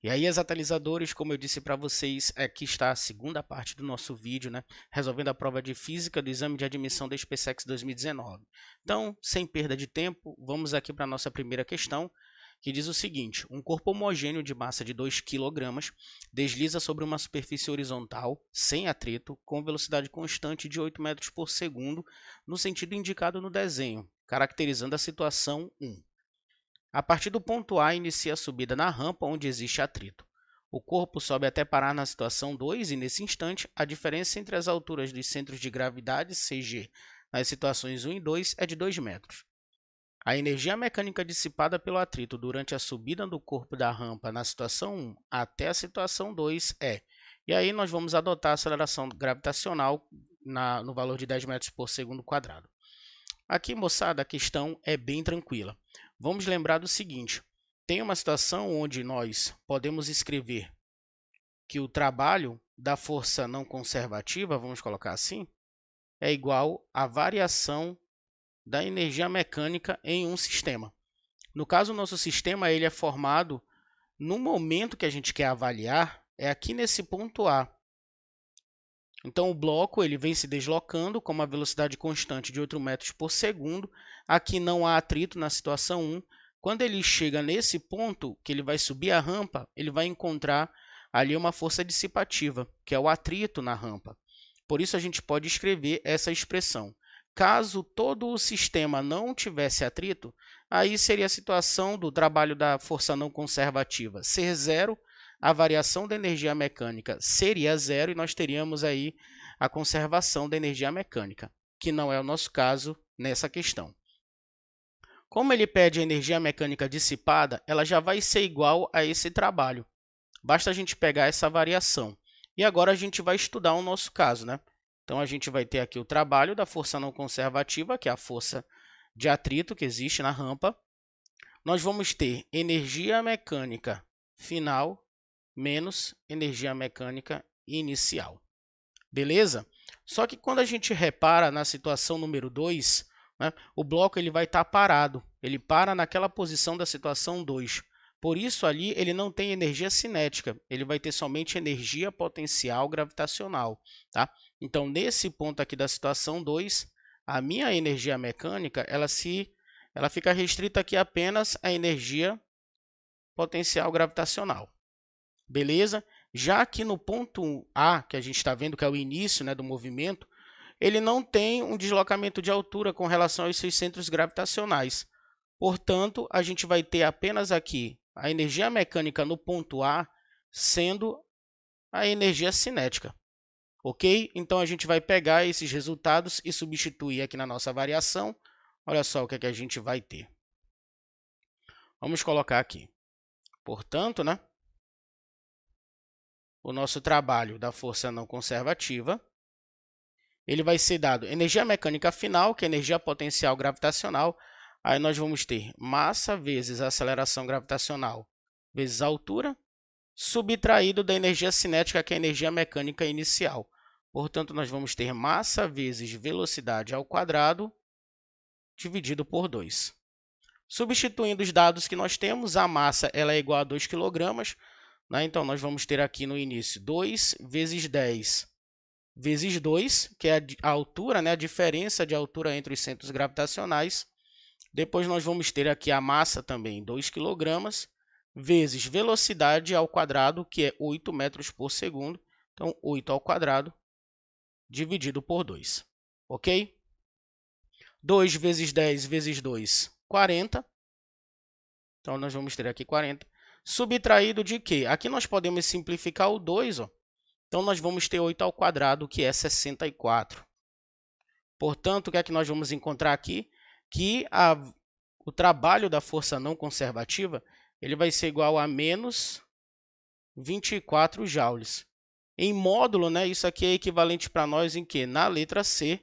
E aí, exatalizadores, como eu disse para vocês, aqui está a segunda parte do nosso vídeo, né? Resolvendo a prova de Física do Exame de Admissão da SpaceX 2019. Então, sem perda de tempo, vamos aqui para a nossa primeira questão, que diz o seguinte: um corpo homogêneo de massa de 2 kg desliza sobre uma superfície horizontal, sem atrito, com velocidade constante de 8 metros por segundo, no sentido indicado no desenho, caracterizando a situação 1. A partir do ponto A, inicia a subida na rampa onde existe atrito. O corpo sobe até parar na situação 2 e, nesse instante, a diferença entre as alturas dos centros de gravidade, CG, nas situações 1 e 2 é de 2 metros. A energia mecânica dissipada pelo atrito durante a subida do corpo da rampa na situação 1 até a situação 2 é... E aí nós vamos adotar a aceleração gravitacional no valor de 10 metros por segundo quadrado. Aqui, moçada, a questão é bem tranquila. Vamos lembrar do seguinte: tem uma situação onde nós podemos escrever que o trabalho da força não conservativa, vamos colocar assim, é igual à variação da energia mecânica em um sistema. No caso, o nosso sistema ele é formado no momento que a gente quer avaliar, é aqui nesse ponto A. Então, o bloco ele vem se deslocando com uma velocidade constante de 8 metros por segundo. Aqui não há atrito na situação 1. Quando ele chega nesse ponto, que ele vai subir a rampa, ele vai encontrar ali uma força dissipativa, que é o atrito na rampa. Por isso, a gente pode escrever essa expressão. Caso todo o sistema não tivesse atrito, aí seria a situação do trabalho da força não conservativa ser zero, a variação da energia mecânica seria zero e nós teríamos aí a conservação da energia mecânica, que não é o nosso caso nessa questão. Como ele pede a energia mecânica dissipada, ela já vai ser igual a esse trabalho. Basta a gente pegar essa variação. E agora a gente vai estudar o nosso caso, né? Então, a gente vai ter aqui o trabalho da força não conservativa, que é a força de atrito que existe na rampa. Nós vamos ter energia mecânica final menos energia mecânica inicial. Beleza? Só que quando a gente repara na situação número 2, né, o bloco ele vai estar parado. Ele para naquela posição da situação 2. Por isso, ali ele não tem energia cinética. Ele vai ter somente energia potencial gravitacional. Tá? Então, nesse ponto aqui da situação 2, a minha energia mecânica ela fica restrita aqui apenas à energia potencial gravitacional. Beleza? Já aqui no ponto A, que a gente está vendo que é o início, né, do movimento, ele não tem um deslocamento de altura com relação aos seus centros gravitacionais. Portanto, a gente vai ter apenas aqui a energia mecânica no ponto A sendo a energia cinética. Ok? Então, a gente vai pegar esses resultados e substituir aqui na nossa variação. Olha só o que é que a gente vai ter. Vamos colocar aqui. Portanto, né? O nosso trabalho da força não conservativa, ele vai ser dado energia mecânica final, que é energia potencial gravitacional. Aí nós vamos ter massa vezes a aceleração gravitacional vezes a altura, subtraído da energia cinética, que é a energia mecânica inicial. Portanto, nós vamos ter massa vezes velocidade ao quadrado dividido por 2. Substituindo os dados que nós temos, a massa ela é igual a 2 kg. Então, nós vamos ter aqui no início 2 vezes 10 vezes 2, que é a altura, né, a diferença de altura entre os centros gravitacionais. Depois, nós vamos ter aqui a massa também, 2 kg, vezes velocidade ao quadrado, que é 8 metros por segundo. Então, 8 ao quadrado dividido por 2. Ok? 2 vezes 10 vezes 2, 40. Então, nós vamos ter aqui 40. Subtraído de quê? Aqui nós podemos simplificar o 2, ó. Então, nós vamos ter 8 ao quadrado, que é 64. Portanto, o que é que nós vamos encontrar aqui? Que o trabalho da força não conservativa ele vai ser igual a menos 24 joules. Em módulo, né, isso aqui é equivalente para nós em quê? Na letra C,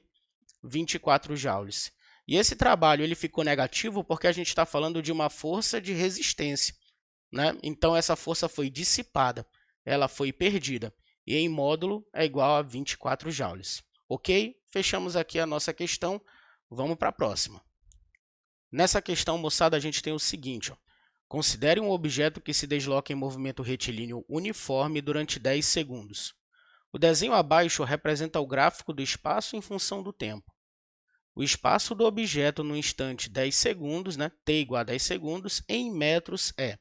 24 joules. E esse trabalho ele ficou negativo porque a gente está falando de uma força de resistência, né? Então, essa força foi dissipada, ela foi perdida. E em módulo é igual a 24 joules. Ok? Fechamos aqui a nossa questão. Vamos para a próxima. Nessa questão, moçada, a gente tem o seguinte. Ó. Considere um objeto que se desloca em movimento retilíneo uniforme durante 10 segundos. O desenho abaixo representa o gráfico do espaço em função do tempo. O espaço do objeto no instante 10 segundos, t igual a 10 segundos, em metros é.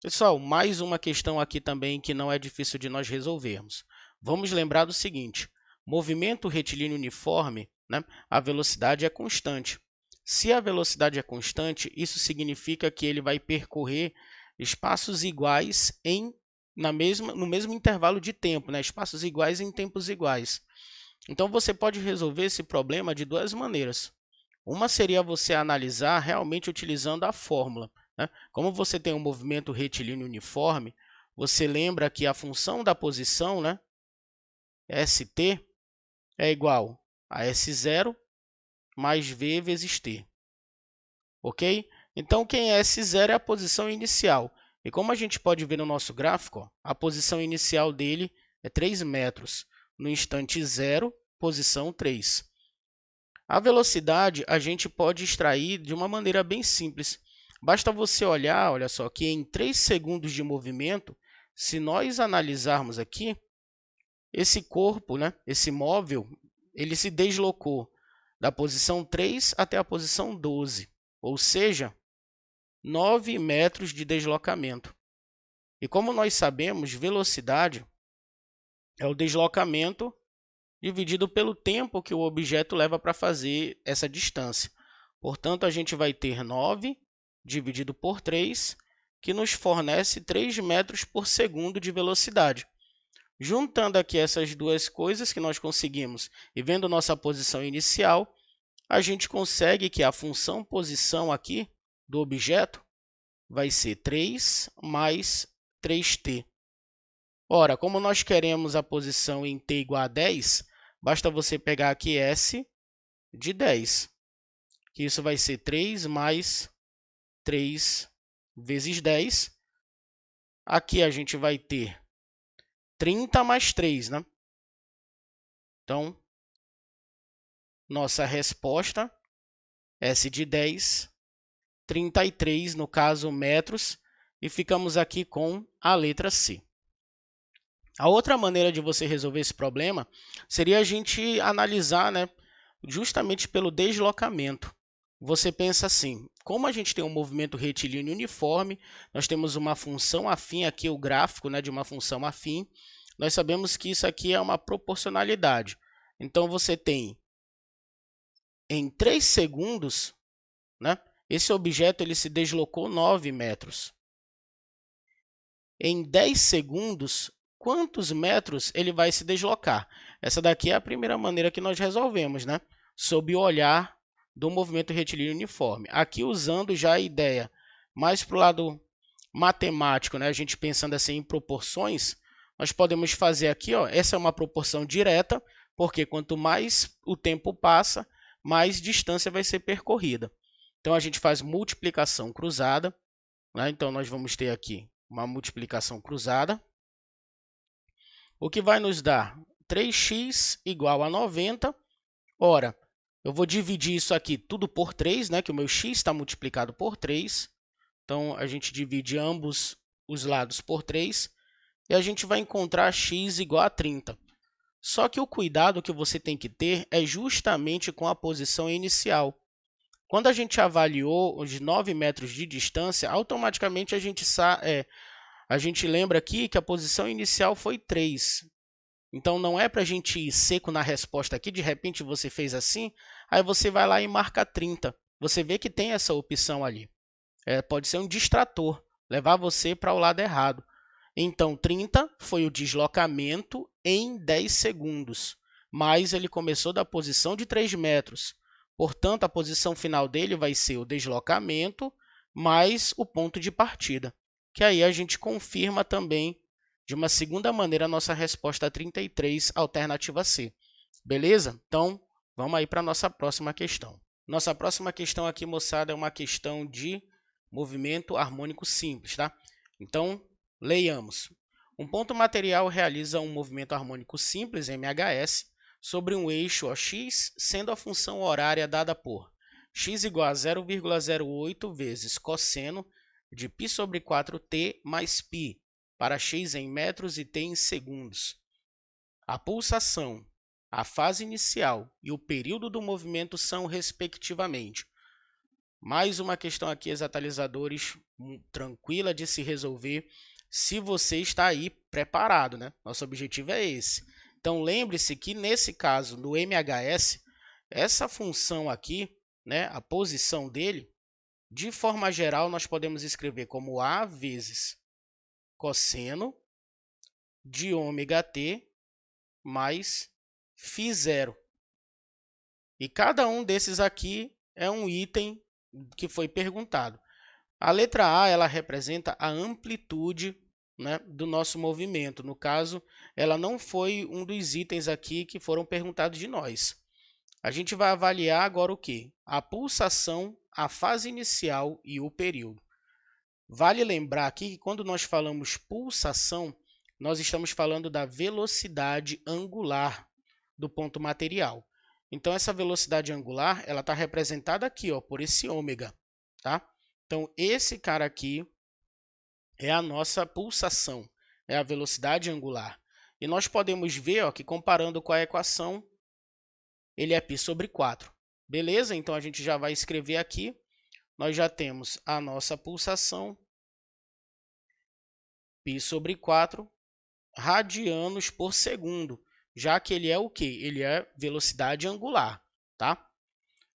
Pessoal, mais uma questão aqui também que não é difícil de nós resolvermos. Vamos lembrar do seguinte, movimento retilíneo uniforme, a velocidade é constante. Se a velocidade é constante, isso significa que ele vai percorrer espaços iguais no mesmo intervalo de tempo, espaços iguais em tempos iguais. Então, você pode resolver esse problema de duas maneiras. Uma seria você analisar realmente utilizando a fórmula. Como você tem um movimento retilíneo uniforme, você lembra que a função da posição, st, é igual a S0 mais V vezes t. Ok? Então, quem é S0 é a posição inicial. E como a gente pode ver no nosso gráfico, a posição inicial dele é 3 metros. No instante 0, posição 3. A velocidade a gente pode extrair de uma maneira bem simples. Basta você olhar, olha só, que em 3 segundos de movimento, se nós analisarmos aqui, esse corpo, esse móvel, ele se deslocou da posição 3 até a posição 12, ou seja, 9 metros de deslocamento. E como nós sabemos, velocidade é o deslocamento dividido pelo tempo que o objeto leva para fazer essa distância. Portanto, a gente vai ter 9 dividido por 3, que nos fornece 3 metros por segundo de velocidade. Juntando aqui essas duas coisas que nós conseguimos e vendo nossa posição inicial, a gente consegue que a função posição aqui do objeto vai ser 3 mais 3t. Ora, como nós queremos a posição em t igual a 10, basta você pegar aqui S de 10, que isso vai ser 3 mais 3 vezes 10. Aqui a gente vai ter 30 mais 3, Então, nossa resposta, S de 10, 33, no caso, metros, e ficamos aqui com a letra C. A outra maneira de você resolver esse problema seria a gente analisar, justamente pelo deslocamento. Você pensa assim, como a gente tem um movimento retilíneo uniforme, nós temos uma função afim, aqui o gráfico de uma função afim, nós sabemos que isso aqui é uma proporcionalidade. Então, você tem, em 3 segundos, esse objeto ele se deslocou 9 metros. Em 10 segundos, quantos metros ele vai se deslocar? Essa daqui é a primeira maneira que nós resolvemos, sob o olhar do movimento retilíneo uniforme. Aqui, usando já a ideia mais para o lado matemático, a gente pensando assim em proporções, nós podemos fazer aqui, essa é uma proporção direta, porque quanto mais o tempo passa, mais distância vai ser percorrida. Então, a gente faz multiplicação cruzada, Então, nós vamos ter aqui uma multiplicação cruzada, o que vai nos dar 3x igual a 90. Ora, eu vou dividir isso aqui tudo por 3, que o meu x está multiplicado por 3. Então, a gente divide ambos os lados por 3 e a gente vai encontrar x igual a 30. Só que o cuidado que você tem que ter é justamente com a posição inicial. Quando a gente avaliou os 9 metros de distância, automaticamente a gente lembra aqui que a posição inicial foi 3. Então, não é para a gente ir seco na resposta aqui, de repente você fez assim, aí você vai lá e marca 30. Você vê que tem essa opção ali. Pode ser um distrator, levar você para o lado errado. Então, 30 foi o deslocamento em 10 segundos, mas ele começou da posição de 3 metros. Portanto, a posição final dele vai ser o deslocamento mais o ponto de partida, que aí a gente confirma também, de uma segunda maneira, a nossa resposta 33, alternativa C. Beleza? Então, vamos aí para a nossa próxima questão. Nossa próxima questão aqui, moçada, é uma questão de movimento harmônico simples, Então, leiamos. Um ponto material realiza um movimento harmônico simples, MHS, sobre um eixo x, sendo a função horária dada por x igual a 0,08 vezes cosseno de π sobre 4t mais π para x em metros e t em segundos. A pulsação, a fase inicial e o período do movimento são, respectivamente. Mais uma questão aqui, exatalizadores, tranquila de se resolver, se você está aí preparado, né? Nosso objetivo é esse. Então, lembre-se que, nesse caso, no MHS, essa função aqui, né, a posição dele, de forma geral, nós podemos escrever como A vezes cosseno de ômega t mais φ0. E cada um desses aqui é um item que foi perguntado. A letra A, ela representa a amplitude, né, do nosso movimento. No caso, ela não foi um dos itens aqui que foram perguntados de nós. A gente vai avaliar agora o quê? A pulsação, a fase inicial e o período. Vale lembrar aqui que quando nós falamos pulsação, nós estamos falando da velocidade angular do ponto material. Então, essa velocidade angular, ela está representada aqui, ó, por esse ômega, tá? Então, esse cara aqui é a nossa pulsação, é a velocidade angular. E nós podemos ver, ó, que comparando com a equação, ele é π sobre 4. Beleza? Então, a gente já vai escrever aqui. Nós já temos a nossa pulsação, π sobre 4 radianos por segundo, já que ele é o quê? Ele é velocidade angular, tá?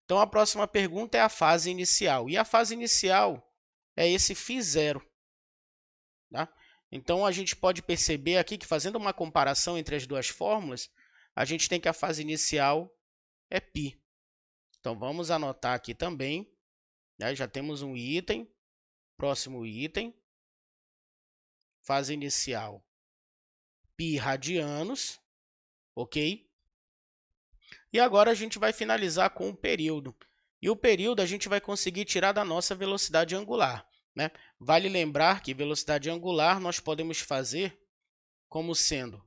Então, a próxima pergunta é a fase inicial. E a fase inicial é esse φ0. Tá? Então, a gente pode perceber aqui que, fazendo uma comparação entre as duas fórmulas, a gente tem que a fase inicial é π. Então, vamos anotar aqui também. Né? Já temos um item. Próximo item. Fase inicial, π radianos. Ok? E agora a gente vai finalizar com o período. E o período a gente vai conseguir tirar da nossa velocidade angular. Né? Vale lembrar que velocidade angular nós podemos fazer como sendo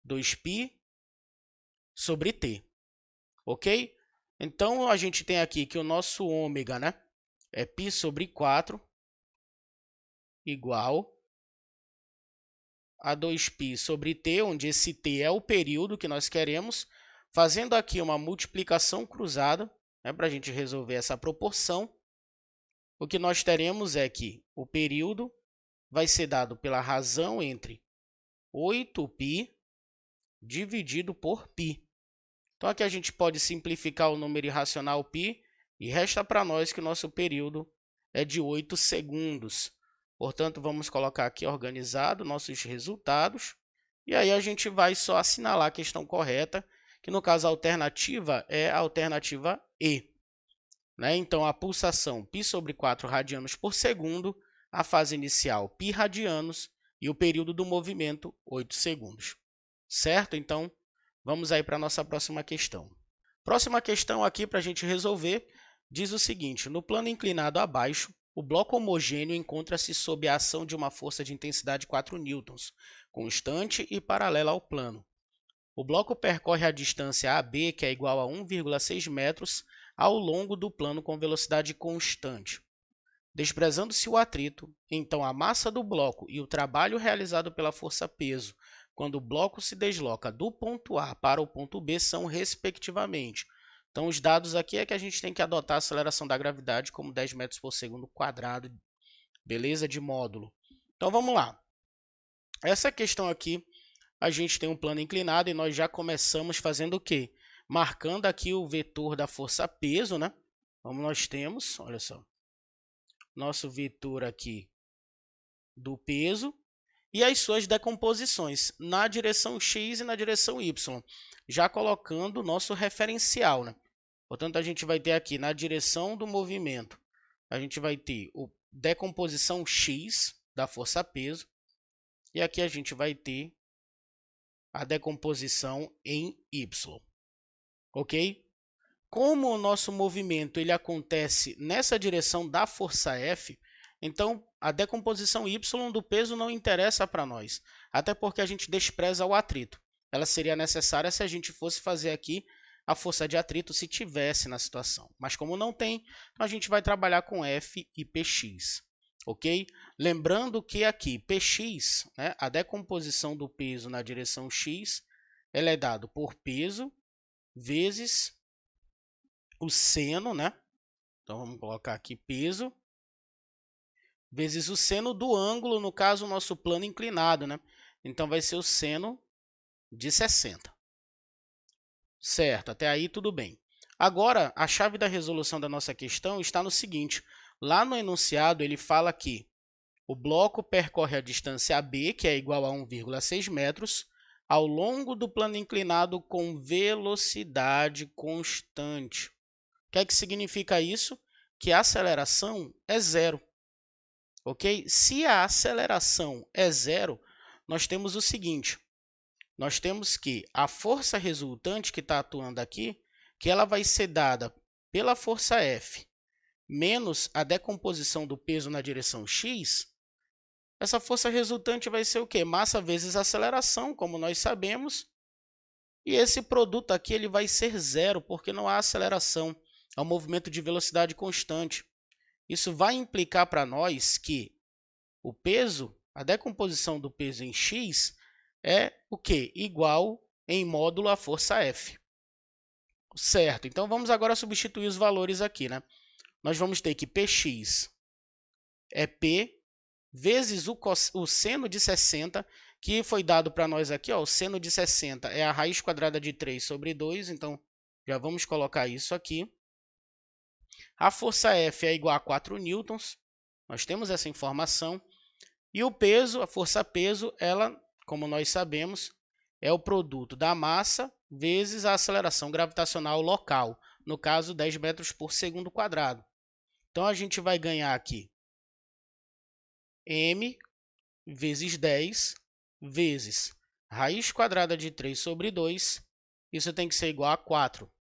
2π sobre t. Ok? Então, a gente tem aqui que o nosso ômega, né, é π sobre 4 igual a 2π sobre t, onde esse t é o período que nós queremos, fazendo aqui uma multiplicação cruzada, né, para a gente resolver essa proporção. O que nós teremos é que o período vai ser dado pela razão entre 8π dividido por π. Então, aqui a gente pode simplificar o número irracional π e resta para nós que o nosso período é de 8 segundos. Portanto, vamos colocar aqui organizado nossos resultados. E aí a gente vai só assinalar a questão correta, que no caso a alternativa é a alternativa E. Né? Então, a pulsação π sobre 4 radianos por segundo, a fase inicial π radianos e o período do movimento 8 segundos. Certo? Então, vamos aí para a nossa próxima questão. Próxima questão aqui para a gente resolver diz o seguinte: no plano inclinado abaixo, o bloco homogêneo encontra-se sob a ação de uma força de intensidade 4 newtons, constante e paralela ao plano. O bloco percorre a distância AB, que é igual a 1,6 metros, ao longo do plano com velocidade constante. Desprezando-se o atrito, então a massa do bloco e o trabalho realizado pela força-peso quando o bloco se desloca do ponto A para o ponto B são, respectivamente. Então, os dados aqui é que a gente tem que adotar a aceleração da gravidade como 10 metros por segundo quadrado, beleza? De módulo. Então, vamos lá. Essa questão aqui, a gente tem um plano inclinado e nós já começamos fazendo o quê? Marcando aqui o vetor da força-peso, né? Como nós temos, olha só, nosso vetor aqui do peso e as suas decomposições na direção x e na direção y, já colocando o nosso referencial, né? Portanto, a gente vai ter aqui na direção do movimento, a gente vai ter a decomposição x da força-peso e aqui a gente vai ter a decomposição em y. Ok? Como o nosso movimento ele acontece nessa direção da força F, então a decomposição y do peso não interessa para nós, até porque a gente despreza o atrito. Ela seria necessária se a gente fosse fazer aqui a força de atrito se tivesse na situação. Mas como não tem, a gente vai trabalhar com F e Px, ok? Lembrando que aqui, Px, né, a decomposição do peso na direção x, ela é dado por peso vezes o seno, né? Então, vamos colocar aqui peso vezes o seno do ângulo, no caso, o nosso plano inclinado, né? Então, vai ser o seno de 60. Certo, até aí tudo bem. Agora, a chave da resolução da nossa questão está no seguinte. Lá no enunciado, ele fala que o bloco percorre a distância AB, que é igual a 1,6 metros, ao longo do plano inclinado com velocidade constante. O que é que significa isso? Que a aceleração é zero. Ok? Se a aceleração é zero, nós temos o seguinte. Nós temos que a força resultante que está atuando aqui, que ela vai ser dada pela força F, menos a decomposição do peso na direção x, essa força resultante vai ser o quê? Massa vezes aceleração, como nós sabemos, e esse produto aqui ele vai ser zero, porque não há aceleração, é um movimento de velocidade constante. Isso vai implicar para nós que o peso, a decomposição do peso em x, é o quê? Igual em módulo à força F. Certo, então vamos agora substituir os valores aqui, né? Nós vamos ter que Px é P vezes o seno de 60, que foi dado para nós aqui, ó, o seno de 60 é a raiz quadrada de 3 sobre 2, então já vamos colocar isso aqui. A força F é igual a 4 newtons, nós temos essa informação. E o peso, a força peso, ela, como nós sabemos, é o produto da massa vezes a aceleração gravitacional local, no caso 10 metros por segundo quadrado. Então, a gente vai ganhar aqui m vezes 10 vezes raiz quadrada de 3 sobre 2, isso tem que ser igual a 4.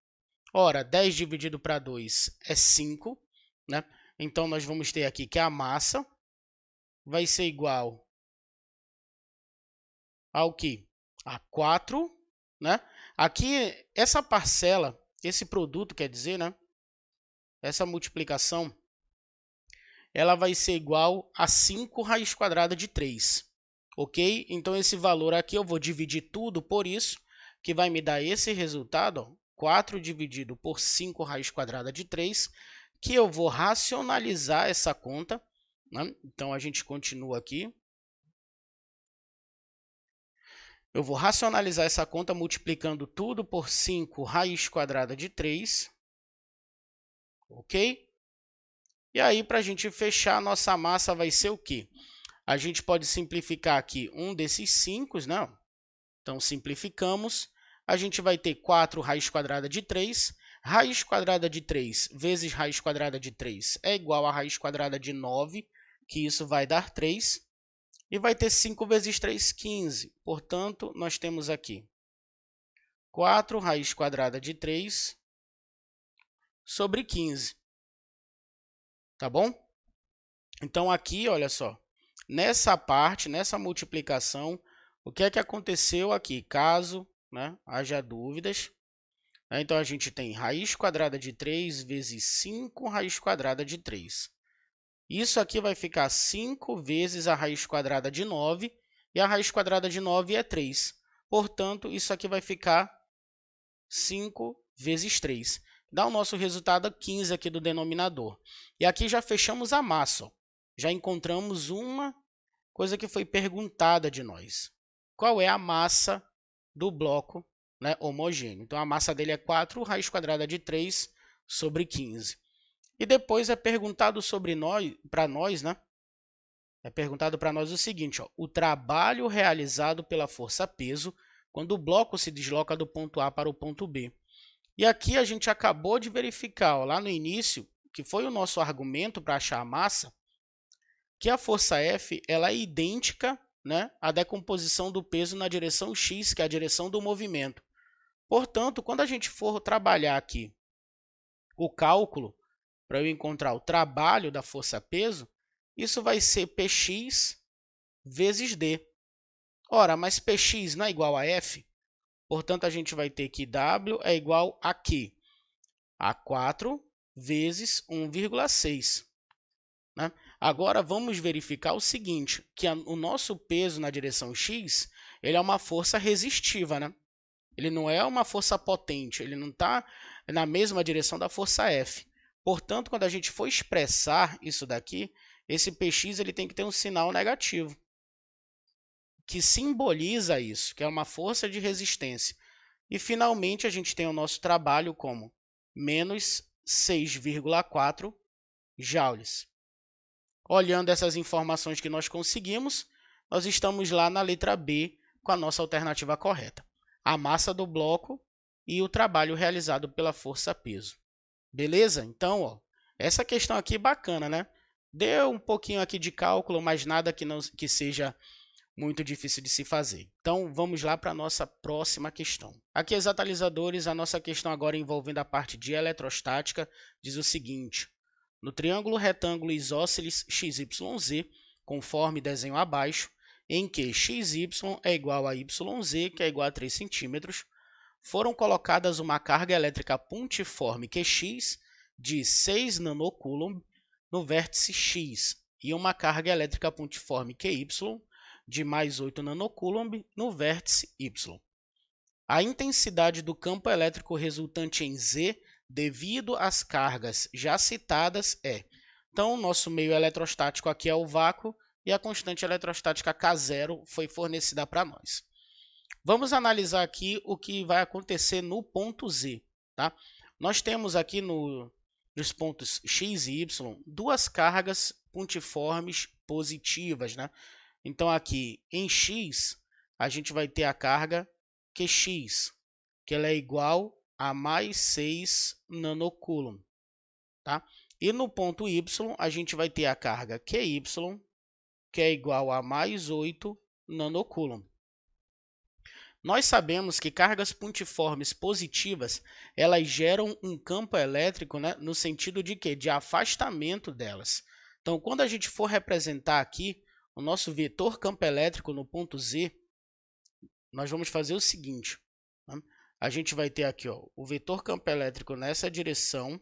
Ora, 10 dividido para 2 é 5, né? Então, nós vamos ter aqui que a massa vai ser igual ao que? A 4, né? Aqui, essa parcela, esse produto, quer dizer, né? Essa multiplicação, ela vai ser igual a 5 raiz quadrada de 3, ok? Então, esse valor aqui eu vou dividir tudo por isso, que vai me dar esse resultado, ó, 4 dividido por 5 raiz quadrada de 3, que eu vou racionalizar essa conta, né? Então, a gente continua aqui. Eu vou racionalizar essa conta multiplicando tudo por 5 raiz quadrada de 3, ok? E aí, para a gente fechar, a nossa massa vai ser o quê? A gente pode simplificar aqui um desses 5, né? Então, simplificamos. A gente vai ter 4 raiz quadrada de 3. Raiz quadrada de 3 vezes raiz quadrada de 3 é igual a raiz quadrada de 9, que isso vai dar 3. E vai ter 5 vezes 3, 15. Portanto, nós temos aqui 4 raiz quadrada de 3 sobre 15. Tá bom? Então, aqui, olha só, nessa parte, nessa multiplicação, o que é que aconteceu aqui? Caso, né, haja dúvidas, né? Então, a gente tem raiz quadrada de 3 vezes 5 raiz quadrada de 3. Isso aqui vai ficar 5 vezes a raiz quadrada de 9, e a raiz quadrada de 9 é 3. Portanto, isso aqui vai ficar 5 vezes 3. Dá o nosso resultado 15 aqui do denominador. E aqui já fechamos a massa, ó. Já encontramos uma coisa que foi perguntada de nós. Qual é a massa do bloco, né, homogêneo? Então, a massa dele é 4 raiz quadrada de 3 sobre 15. E depois é perguntado para nós, né? É perguntado para nós o seguinte, ó, o trabalho realizado pela força-peso quando o bloco se desloca do ponto A para o ponto B. E aqui a gente acabou de verificar, ó, lá no início, que foi o nosso argumento para achar a massa, que a força F ela é idêntica, né, à decomposição do peso na direção x, que é a direção do movimento. Portanto, quando a gente for trabalhar aqui o cálculo, para eu encontrar o trabalho da força-peso, isso vai ser Px vezes D. Ora, mas Px não é igual a F? Portanto, a gente vai ter que W é igual a quê? A 4 vezes 1,6. Né? Agora, vamos verificar o seguinte, que o nosso peso na direção x, ele é uma força resistiva, né? Ele não é uma força potente, ele não está na mesma direção da força F. Portanto, quando a gente for expressar isso daqui, esse Px ele tem que ter um sinal negativo, que simboliza isso, que é uma força de resistência. E, finalmente, a gente tem o nosso trabalho como menos 6,4 joules. Olhando essas informações que nós conseguimos, nós estamos lá na letra B com a nossa alternativa correta. A massa do bloco e o trabalho realizado pela força-peso. Beleza? Então, ó, essa questão aqui é bacana, né? Deu um pouquinho aqui de cálculo, mas nada que seja muito difícil de se fazer. Então, vamos lá para a nossa próxima questão. Aqui, exatalizadores, a nossa questão agora envolvendo a parte de eletrostática diz o seguinte: no triângulo retângulo isósceles XYZ, conforme desenho abaixo, em que XY é igual a YZ, que é igual a 3 centímetros, foram colocadas uma carga elétrica pontiforme QX de 6 nanocoulomb no vértice X e uma carga elétrica pontiforme QY de mais 8 nanocoulomb no vértice Y. A intensidade do campo elétrico resultante em Z devido às cargas já citadas é. Então, o nosso meio eletrostático aqui é o vácuo e a constante eletrostática K0 foi fornecida para nós. Vamos analisar aqui o que vai acontecer no ponto Z. Tá? Nós temos aqui nos pontos X e Y duas cargas pontiformes positivas. Né? Então, aqui em X, a gente vai ter a carga QX, que ela é igual a mais 6 nanocoulomb. Tá? E no ponto Y, a gente vai ter a carga QY, que é igual a mais 8 nanocoulomb. Nós sabemos que cargas pontiformes positivas, elas geram um campo elétrico, né, no sentido de quê? De afastamento delas. Então, quando a gente for representar aqui o nosso vetor campo elétrico no ponto Z, nós vamos fazer o seguinte. Né? A gente vai ter aqui ó, o vetor campo elétrico nessa direção.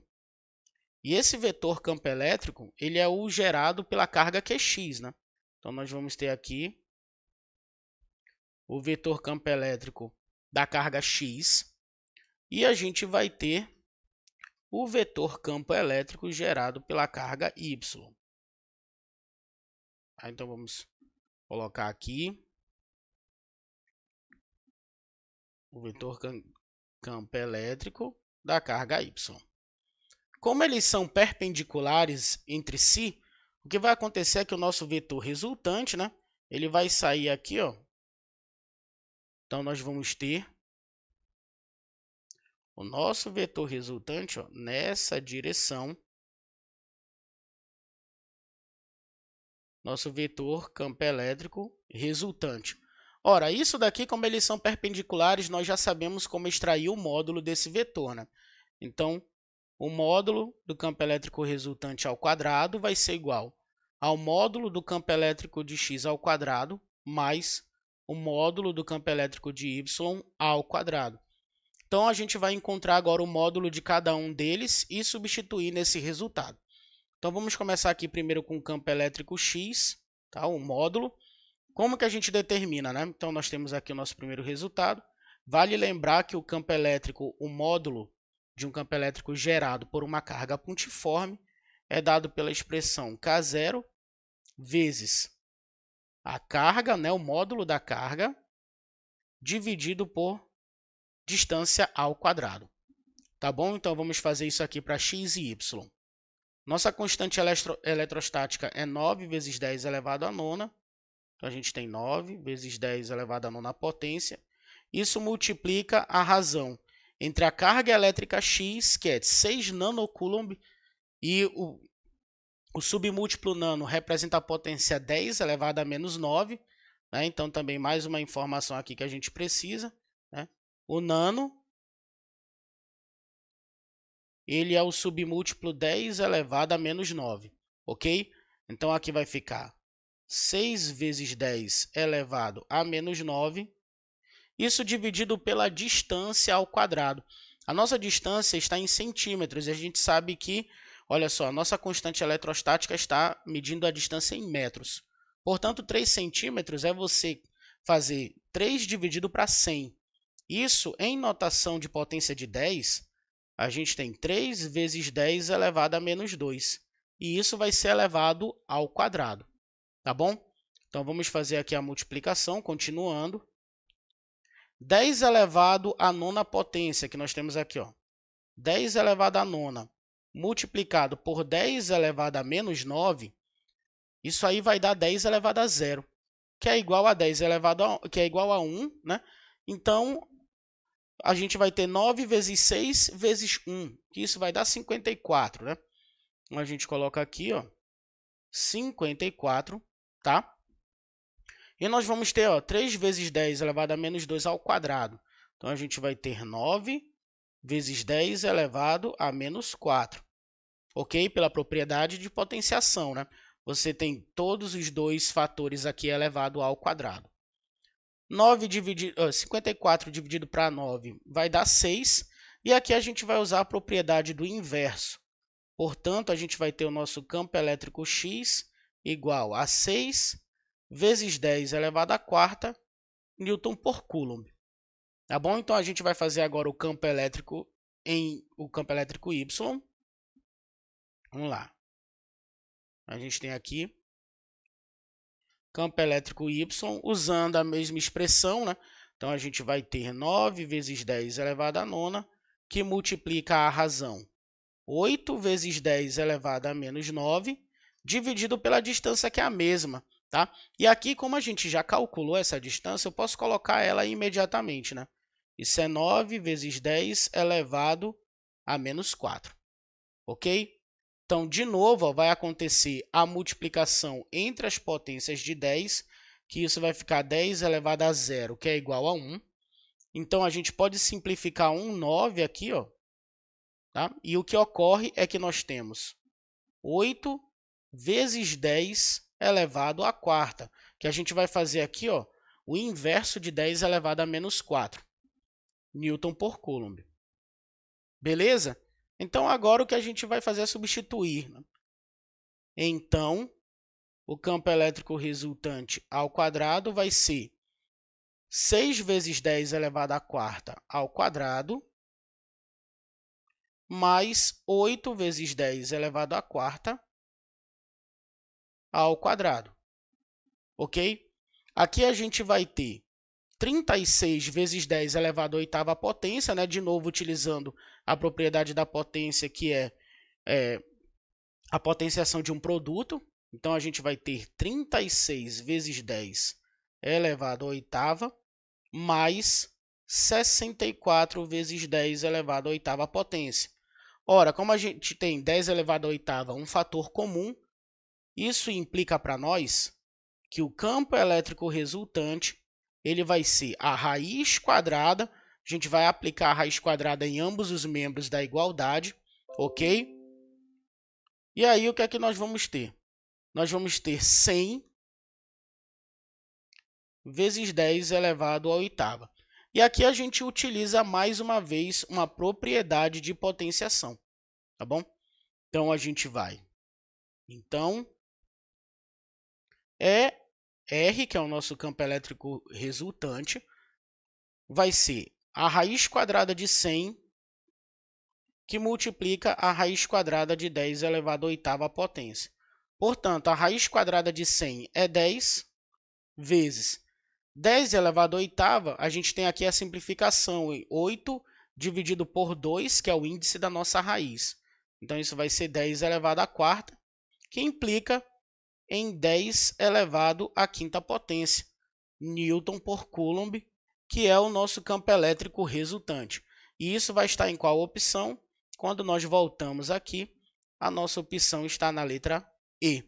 E esse vetor campo elétrico, ele é o gerado pela carga QX. Né? Então, nós vamos ter aqui o vetor campo elétrico da carga X, e a gente vai ter o vetor campo elétrico gerado pela carga Y. Então, vamos colocar aqui o vetor campo elétrico da carga Y. Como eles são perpendiculares entre si, o que vai acontecer é que o nosso vetor resultante, né, ele vai sair aqui, ó. Então, nós vamos ter o nosso vetor resultante ó, nessa direção, nosso vetor campo elétrico resultante. Ora, isso daqui, como eles são perpendiculares, nós já sabemos como extrair o módulo desse vetor. Né? Então, o módulo do campo elétrico resultante ao quadrado vai ser igual ao módulo do campo elétrico de x ao quadrado mais o módulo do campo elétrico de y ao quadrado. Então, a gente vai encontrar agora o módulo de cada um deles e substituir nesse resultado. Então, vamos começar aqui primeiro com o campo elétrico x, tá? O módulo. Como que a gente determina? Né? Então, nós temos aqui o nosso primeiro resultado. Vale lembrar que o campo elétrico, o módulo de um campo elétrico gerado por uma carga pontiforme, é dado pela expressão K0 vezes a carga, né? O módulo da carga, dividido por distância ao quadrado. Tá bom? Então, vamos fazer isso aqui para x e y. Nossa constante eletrostática é 9 vezes 10 elevado à nona. Então, a gente tem 9 vezes 10 elevado à nona potência. Isso multiplica a razão entre a carga elétrica X, que é 6 nanocoulomb, e o submúltiplo nano representa a potência 10 elevado a menos 9. Né? Então, também mais uma informação aqui que a gente precisa. Né? O nano, ele é o submúltiplo 10 elevado a menos 9. Ok? Então, aqui vai ficar 6 vezes 10 elevado a menos 9. isso dividido pela distância ao quadrado. A nossa distância está em centímetros e a gente sabe que, olha só, a nossa constante eletrostática está medindo a distância em metros. Portanto, 3 centímetros é você fazer 3 dividido para 100. Isso, em notação de potência de 10, a gente tem 3 vezes 10 elevado a menos 2. E isso vai ser elevado ao quadrado, tá bom? Então, vamos fazer aqui a multiplicação, continuando. 10 elevado à nona potência, que nós temos aqui, ó. 10 elevado à nona, multiplicado por 10 elevado a menos 9, isso aí vai dar 10 elevado a 0, que é igual a 10 elevado a, que é igual a 1, né? Então, a gente vai ter 9 vezes 6 vezes 1, que isso vai dar 54, né? Então, a gente coloca aqui, ó, 54, tá? E nós vamos ter, ó, 3 vezes 10 elevado a menos 2 ao quadrado. Então, a gente vai ter 9 vezes 10 elevado a menos 4. Ok? Pela propriedade de potenciação, né? Você tem todos os dois fatores aqui elevado ao quadrado. 54 dividido para 9 vai dar 6. E aqui a gente vai usar a propriedade do inverso. Portanto, a gente vai ter o nosso campo elétrico X igual a 6 vezes 10 elevado à quarta Newton por Coulomb. Tá bom? Então, a gente vai fazer agora o campo elétrico Y. Vamos lá. A gente tem aqui campo elétrico Y usando a mesma expressão, né? Então, a gente vai ter 9 vezes 10 elevado à nona, que multiplica a razão 8 vezes 10 elevado a menos 9, dividido pela distância que é a mesma, tá? E aqui, como a gente já calculou essa distância, eu posso colocar ela imediatamente, né? Isso é 9 vezes 10 elevado a menos 4, ok? Então, de novo, ó, vai acontecer a multiplicação entre as potências de 10, que isso vai ficar 10 elevado a 0, que é igual a 1. Então, a gente pode simplificar 9 aqui, ó, tá? E o que ocorre é que nós temos 8 vezes 10 elevado à quarta, que a gente vai fazer aqui, ó, o inverso de 10 elevado a menos 4, Newton por Coulomb. Beleza? Então, agora o que a gente vai fazer é substituir, né? Então, o campo elétrico resultante ao quadrado vai ser 6 vezes 10 elevado à quarta ao quadrado, mais 8 vezes 10 elevado à quarta ao quadrado. Ok? Aqui a gente vai ter 36 vezes 10 elevado à oitava potência, né? De novo, utilizando a propriedade da potência, que é a potenciação de um produto. Então, a gente vai ter 36 vezes 10 elevado à oitava, mais 64 vezes 10 elevado à oitava potência. Ora, como a gente tem 10 elevado à oitava, um fator comum, isso implica para nós que o campo elétrico resultante ele vai ser a raiz quadrada. A gente vai aplicar a raiz quadrada em ambos os membros da igualdade, ok? E aí, o que é que nós vamos ter? Nós vamos ter 100 vezes 10 elevado à oitava. E aqui a gente utiliza mais uma vez uma propriedade de potenciação, tá bom? Então, a gente vai. Então, R, que é o nosso campo elétrico resultante, vai ser a raiz quadrada de 100, que multiplica a raiz quadrada de 10 elevado à oitava potência. Portanto, a raiz quadrada de 100 é 10 vezes 10 elevado à oitava, a gente tem aqui a simplificação em 8 dividido por 2, que é o índice da nossa raiz. Então, isso vai ser 10 elevado à quarta, que implica em 10 elevado à quinta potência, Newton por Coulomb, que é o nosso campo elétrico resultante. E isso vai estar em qual opção? Quando nós voltamos aqui, a nossa opção está na letra E.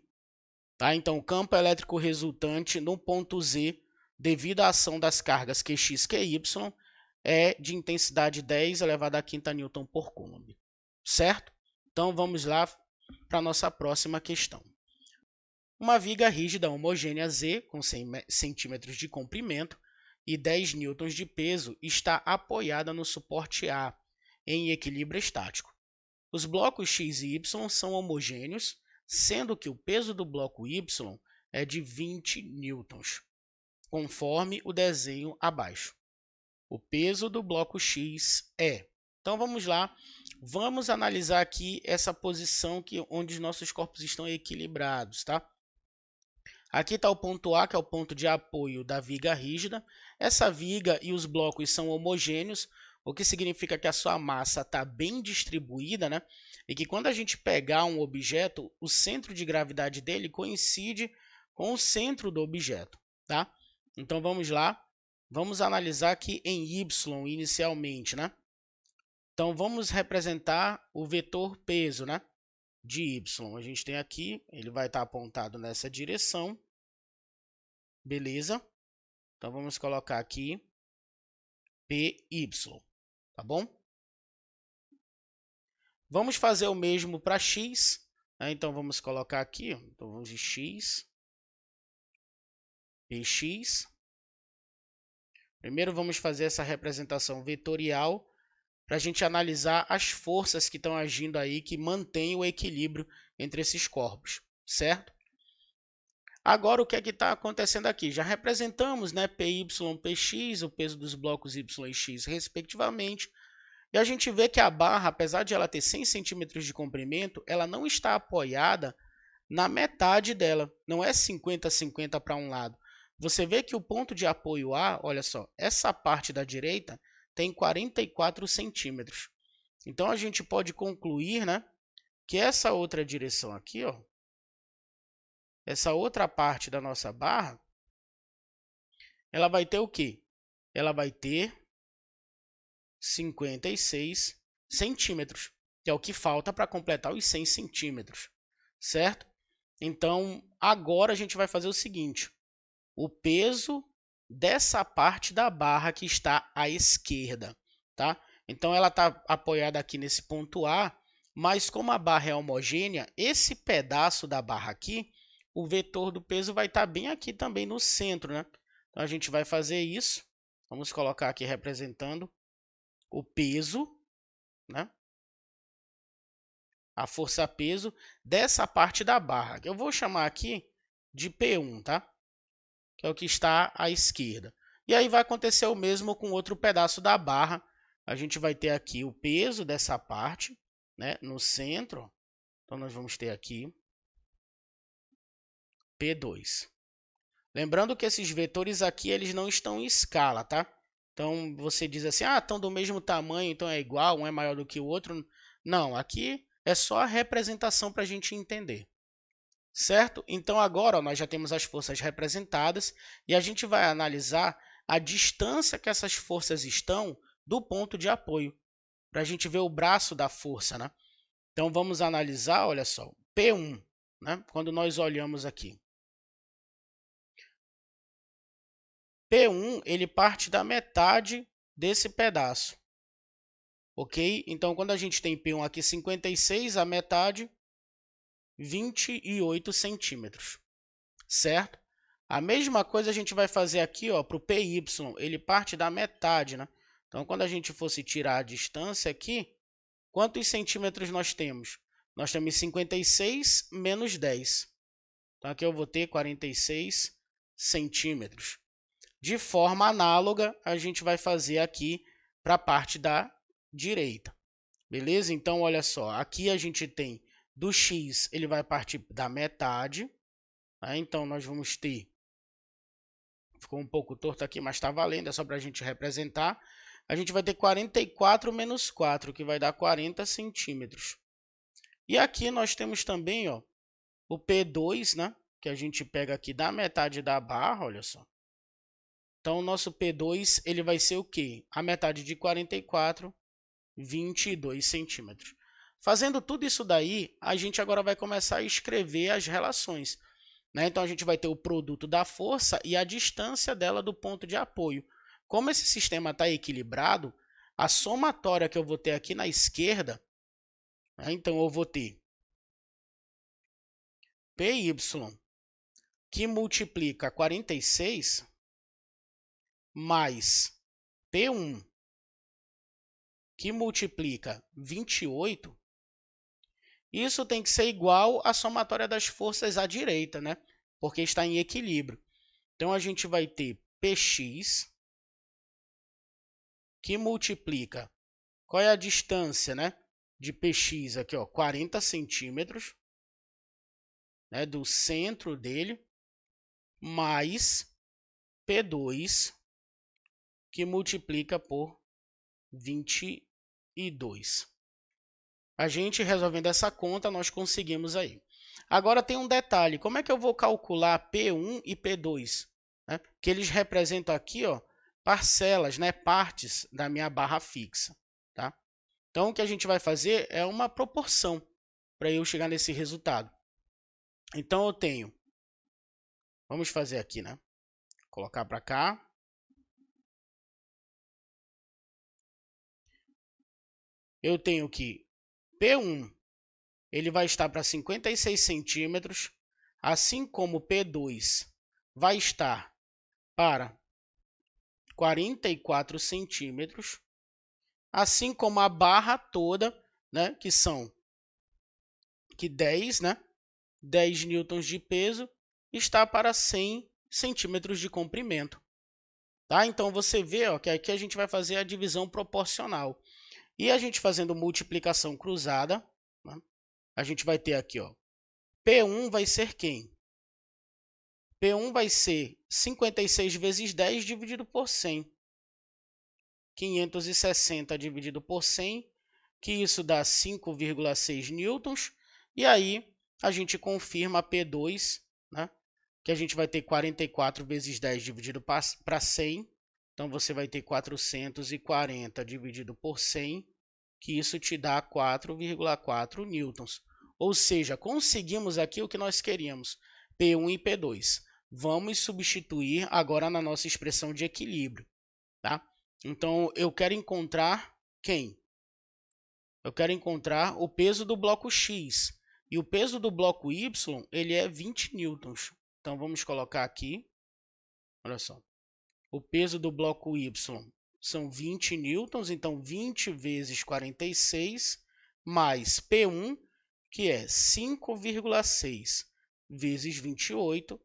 Tá? Então, o campo elétrico resultante no ponto Z, devido à ação das cargas Qx e Qy, é de intensidade 10 elevado à quinta Newton por Coulomb. Certo? Então, vamos lá para a nossa próxima questão. Uma viga rígida homogênea Z, com 100 centímetros de comprimento e 10 newtons de peso está apoiada no suporte A, em equilíbrio estático. Os blocos X e Y são homogêneos, sendo que o peso do bloco Y é de 20 newtons, conforme o desenho abaixo. O peso do bloco X é. Então vamos lá, vamos analisar aqui essa posição onde os nossos corpos estão equilibrados, tá? Aqui está o ponto A, que é o ponto de apoio da viga rígida. Essa viga e os blocos são homogêneos, o que significa que a sua massa está bem distribuída, né? E que quando a gente pegar um objeto, o centro de gravidade dele coincide com o centro do objeto, tá? Então vamos lá, vamos analisar aqui em Y inicialmente, né? Então vamos representar o vetor peso, né? De Y. A gente tem aqui, ele vai estar apontado nessa direção. Beleza? Então vamos colocar aqui PY, tá bom? Vamos fazer o mesmo para X, né? Então vamos colocar aqui, então vamos de X, PX. Primeiro vamos fazer essa representação vetorial para a gente analisar as forças que estão agindo aí, que mantêm o equilíbrio entre esses corpos, certo? Agora, o que é que está acontecendo aqui? Já representamos, né, PY, PX, o peso dos blocos Y e X, respectivamente. E a gente vê que a barra, apesar de ela ter 100 centímetros de comprimento, ela não está apoiada na metade dela. Não é 50-50 para um lado. Você vê que o ponto de apoio A, olha só, essa parte da direita tem 44 centímetros. Então, a gente pode concluir, né, que essa outra direção aqui, ó, essa outra parte da nossa barra, ela vai ter o quê? Ela vai ter 56 centímetros, que é o que falta para completar os 100 centímetros, certo? Então, agora a gente vai fazer o seguinte, o peso dessa parte da barra que está à esquerda, tá? Então, ela está apoiada aqui nesse ponto A, mas como a barra é homogênea, esse pedaço da barra aqui, o vetor do peso vai estar bem aqui também no centro, né? Então, a gente vai fazer isso. Vamos colocar aqui representando o peso, né? A força-peso dessa parte da barra, que eu vou chamar aqui de P1, tá? Que é o que está à esquerda. E aí vai acontecer o mesmo com outro pedaço da barra. A gente vai ter aqui o peso dessa parte, né, no centro. Então, nós vamos ter aqui P2. Lembrando que esses vetores aqui, eles não estão em escala, tá? Então, você diz assim, ah, estão do mesmo tamanho, então é igual, um é maior do que o outro. Não, aqui é só a representação para a gente entender. Certo? Então, agora ó, nós já temos as forças representadas e a gente vai analisar a distância que essas forças estão do ponto de apoio, para a gente ver o braço da força, né? Então, vamos analisar, olha só, P1, né? Quando nós olhamos aqui. P1, ele parte da metade desse pedaço, ok? Então, quando a gente tem P1 aqui 56, a metade, 28 centímetros, certo? A mesma coisa a gente vai fazer aqui para o PY, ele parte da metade, né? Então, quando a gente fosse tirar a distância aqui, quantos centímetros nós temos? Nós temos 56 menos 10. Então, aqui eu vou ter 46 centímetros. De forma análoga, a gente vai fazer aqui para a parte da direita. Beleza? Então, olha só, aqui a gente tem do X, ele vai partir da metade. Tá? Então, nós vamos ter, ficou um pouco torto aqui, mas está valendo, é só para a gente representar. A gente vai ter 44 menos 4, que vai dar 40 centímetros. E aqui nós temos também ó, o P2, né, que a gente pega aqui da metade da barra, olha só. Então, o nosso P2 ele vai ser o quê? A metade de 44, 22 centímetros. Fazendo tudo isso daí, a gente agora vai começar a escrever as relações. Né? Então, a gente vai ter o produto da força e a distância dela do ponto de apoio. Como esse sistema está equilibrado, a somatória que eu vou ter aqui na esquerda, né? Então, eu vou ter PY, que multiplica 46, mais P1, que multiplica 28, isso tem que ser igual à somatória das forças à direita, né? Porque está em equilíbrio. Então, a gente vai ter Px, que multiplica, qual é a distância, né, de Px aqui, ó, 40 centímetros, né, do centro dele, mais P2, que multiplica por 22. A gente resolvendo essa conta, nós conseguimos aí. Agora tem um detalhe, como é que eu vou calcular P1 e P2? Né? Que eles representam aqui, ó, parcelas, né, partes da minha barra fixa. Tá? Então, o que a gente vai fazer é uma proporção para eu chegar nesse resultado. Então, eu tenho, vamos fazer aqui, né? Colocar para cá. Eu tenho que P1 ele vai estar para 56 centímetros, assim como P2 vai estar para 44 centímetros, assim como a barra toda, né, que são 10, né, 10 newtons de peso, está para 100 centímetros de comprimento. Tá? Então, você vê, ó, que aqui a gente vai fazer a divisão proporcional. E a gente fazendo multiplicação cruzada, né, a gente vai ter aqui, ó, P1 vai ser quem? P1 vai ser 56 vezes 10 dividido por 100. 560 dividido por 100, que isso dá 5,6 newtons. E aí, a gente confirma P2, né? Que a gente vai ter 44 vezes 10 dividido para 100. Então, você vai ter 440 dividido por 100, que isso te dá 4,4 newtons. Ou seja, conseguimos aqui o que nós queríamos, P1 e P2. Vamos substituir agora na nossa expressão de equilíbrio. Tá? Então, eu quero encontrar quem? Eu quero encontrar o peso do bloco X. E o peso do bloco Y, ele é 20 newtons. Então, vamos colocar aqui. Olha só. O peso do bloco Y são 20 newtons. Então, 20 vezes 46 mais P1, que é 5,6 vezes 28.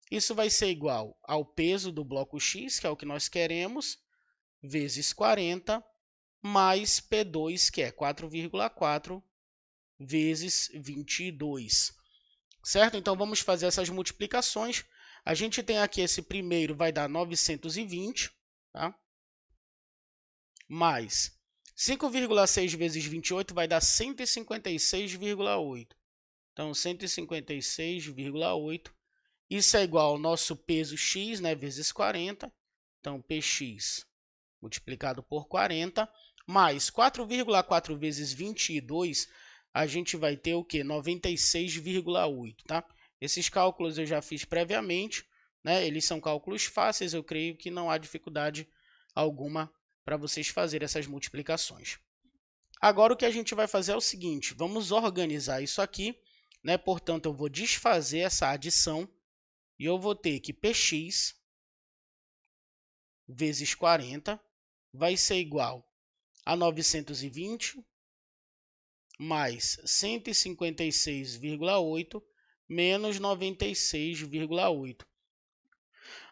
Isso vai ser igual ao peso do bloco X, que é o que nós queremos, vezes 40, mais P2, que é 4,4, vezes 22. Certo? Então, vamos fazer essas multiplicações. A gente tem aqui esse primeiro, vai dar 920, tá? Mais 5,6 vezes 28 vai dar 156,8. Então, 156,8. Isso é igual ao nosso peso X, né, vezes 40. Então, Px multiplicado por 40, mais 4,4 vezes 22, a gente vai ter o quê? 96,8, tá? Esses cálculos eu já fiz previamente, né? Eles são cálculos fáceis, eu creio que não há dificuldade alguma para vocês fazerem essas multiplicações. Agora, o que a gente vai fazer é o seguinte, vamos organizar isso aqui, né? Portanto, eu vou desfazer essa adição e eu vou ter que Px vezes 40 vai ser igual a 920 mais 156,8 menos 96,8.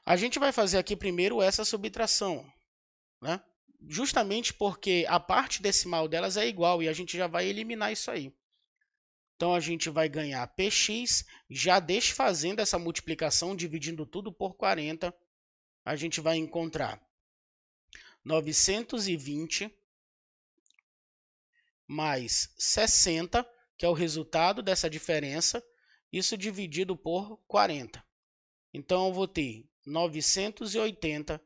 A gente vai fazer aqui primeiro essa subtração, né? Justamente porque a parte decimal delas é igual e a gente já vai eliminar isso aí. Então, a gente vai ganhar Px, já desfazendo essa multiplicação, dividindo tudo por 40, a gente vai encontrar 920 mais 60, que é o resultado dessa diferença, isso dividido por 40. Então, eu vou ter 980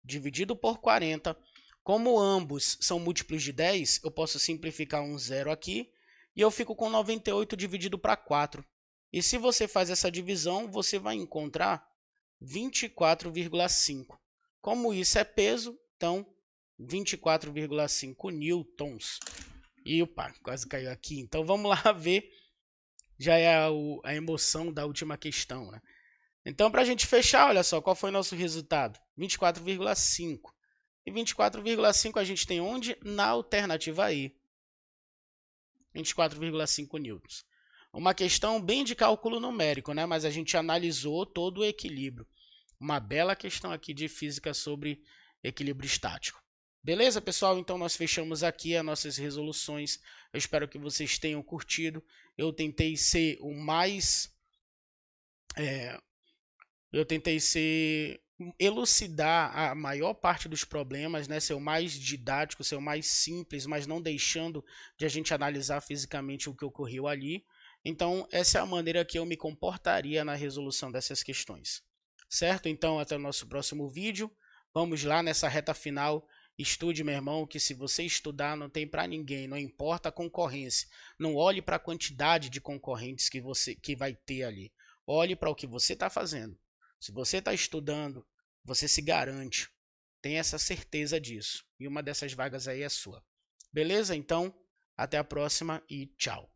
dividido por 40. Como ambos são múltiplos de 10, eu posso simplificar um zero aqui, e eu fico com 98 dividido para 4. E se você faz essa divisão, você vai encontrar 24,5. Como isso é peso, então 24,5 newtons. E opa, quase caiu aqui. Então vamos lá ver, já é a emoção da última questão, né? Então, para a gente fechar, olha só, qual foi o nosso resultado? 24,5. E 24,5 a gente tem onde? Na alternativa E. 24,5 newtons. Uma questão bem de cálculo numérico, né? Mas a gente analisou todo o equilíbrio. Uma bela questão aqui de física sobre equilíbrio estático. Beleza, pessoal? Então nós fechamos aqui as nossas resoluções. Eu espero que vocês tenham curtido. Eu tentei ser o mais... elucidar a maior parte dos problemas, né? Ser o mais didático, ser o mais simples, mas não deixando de a gente analisar fisicamente o que ocorreu ali. Então, essa é a maneira que eu me comportaria na resolução dessas questões. Certo? Então, até o nosso próximo vídeo. Vamos lá nessa reta final. Estude, meu irmão, que se você estudar não tem para ninguém, não importa a concorrência. Não olhe para a quantidade de concorrentes que vai ter ali. Olhe para o que você está fazendo. Se você está estudando, você se garante. Tenha essa certeza disso. E uma dessas vagas aí é sua. Beleza? Então, até a próxima e tchau.